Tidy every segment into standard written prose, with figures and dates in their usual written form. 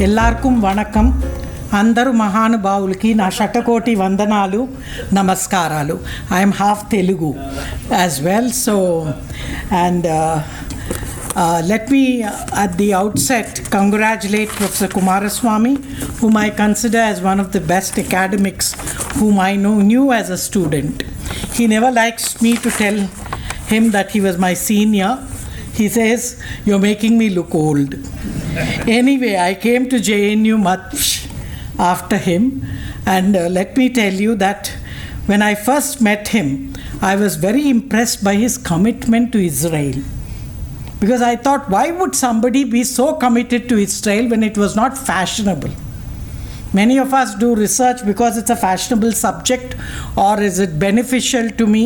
ఎల్లార్కుం వణకం అందరు మహానుభావులకి నా శతకోటి వందనాలు నమస్కారాలు. I am half Telugu as well, so and let me at the outset congratulate Professor Kumaraswamy, whom I consider as one of the best academics whom I knew as a student. He never likes me to tell him that he was my senior. He says, "You're making me look old." Anyway, I came to JNU much after him, and let me tell you that when I first met him, I was very impressed by his commitment to Israel. Because I thought, why would somebody be so committed to Israel when it was not fashionable? Many of us do research because it's a fashionable subject, or is it beneficial to me?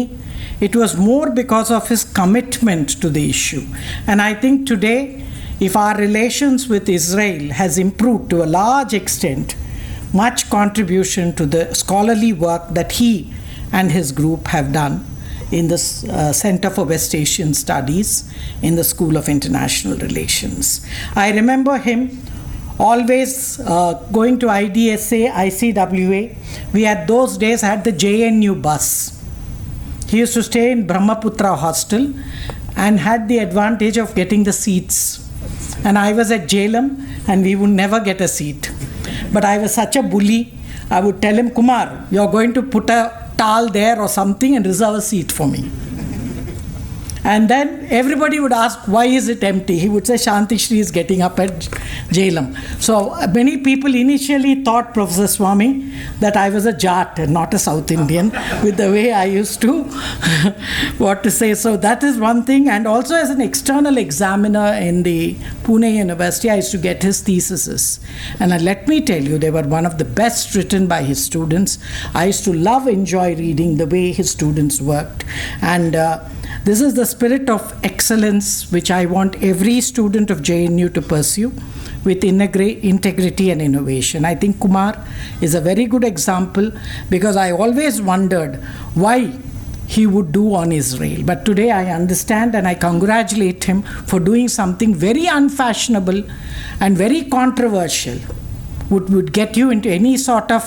It was more because of his commitment to the issue. And I think today, if our relations with Israel has improved to a large extent, much contribution to the scholarly work that he and his group have done in the Center for West Asian Studies in the School of International Relations. I remember him always going to IDSA, ICWA. We at those days had the JNU bus. He used to stay in Brahmaputra hostel and had the advantage of getting the seats. And I was at Gilon and we would never get a seat. But I was such a bully, I would tell him, "Kumar, you're going to put a towel there or something and reserve a seat for me." And then everybody would ask, "Why is it empty?" He would say, "Santishree is getting up at Gilon." So many people initially thought, Professor Swamy, that I was a Jat and not a South Indian with the way I used to what to say. So that is one thing. And also as an external examiner in the Pune University, I used to get his theses. And let me tell you, they were one of the best written by his students. I used to enjoy reading the way his students worked. And this is the spirit of excellence which I want every student of JNU to pursue with integrity and innovation. I think Kumar is a very good example because I always wondered why he would do on Israel. But today I understand and I congratulate him for doing something very unfashionable and very controversial. Would get you into any sort of,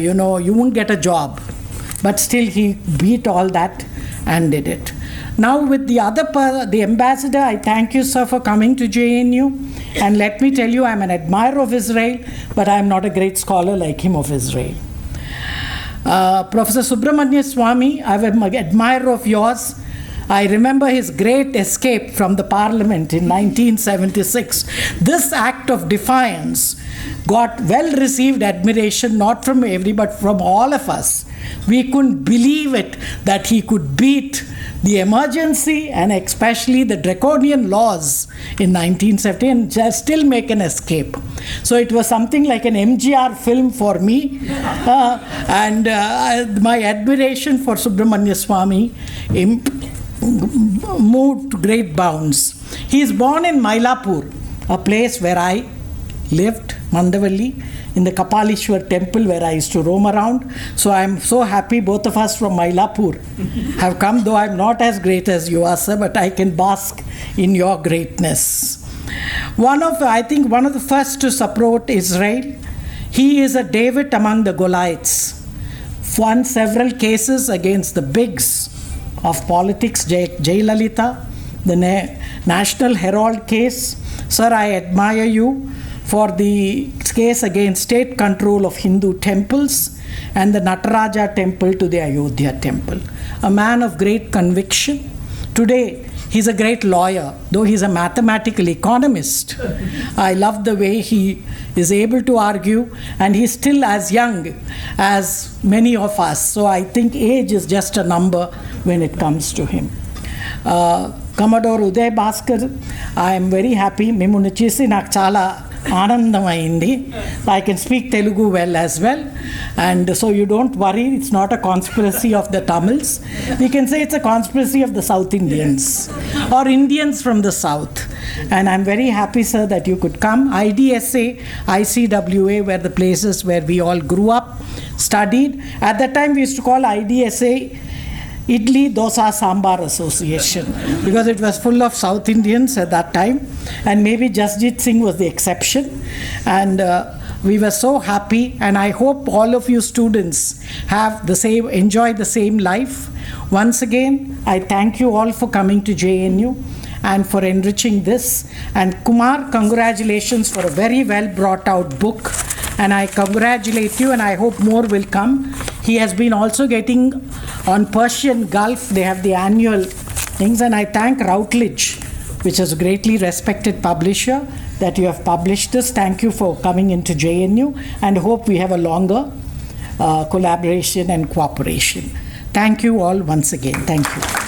you won't get a job. But still he beat all that and did it. Now with the the ambassador, I thank you, sir, for coming to JNU. And let me tell you, I'm an admirer of Israel, but I'm not a great scholar like him of Israel. Professor Subramanian, I'm an admirer of yours. I remember his great escape from the parliament in 1976. This act of defiance got well-received admiration, not from everybody, but from all of us. We couldn't believe it, that he could beat the emergency and especially the draconian laws in 1970 and still make an escape. So it was something like an MGR film for me. And my admiration for Subramanian Swamy moved to great bounds. He is born in Mylapore, a place where I lived, Mandavalli, in the Kapalishwar temple where I used to roam around. So I'm so happy both of us from Mylapore have come, though I'm not as great as you are, sir, but I can bask in your greatness. I think one of the first to support Israel. He is a David among the Goliaths. Won several cases against the bigs of politics, Jayalalitha, the National Herald case. Sir, I admire you for the case against state control of Hindu temples and the Nataraja temple to the Ayodhya temple. A man of great conviction. Today, he's a great lawyer, though he's a mathematical economist. I love the way he is able to argue, and he's still as young as many of us. So I think age is just a number when it comes to him. Commodore Uday Bhaskar, I am very happy. Mimunu chesi నాకు చాలా ఆనందమైంది. I can speak Telugu well as well, and so you don't worry, it's not a conspiracy of the Tamils. We can say it's a conspiracy of the South Indians or Indians from the South. And I'm very happy, sir, that you could come. IDSA, ICWA were the places where we all grew up, studied. At that time we used to call IDSA Idli Dosa Sambar Association, because it was full of South Indians at that time, and maybe Jasjit Singh was the exception. And we were so happy, and I hope all of you students have the same, enjoy the same life. Once again, I thank you all for coming to JNU and for enriching this. And Kumar, congratulations for a very well brought out book. And I congratulate you, and I hope more will come. He has been also getting on Persian Gulf, they have the annual things, and I thank Routledge, which is a greatly respected publisher, that you have published this. Thank you for coming into JNU, and hope we have a longer collaboration and cooperation. Thank you all once again. Thank you.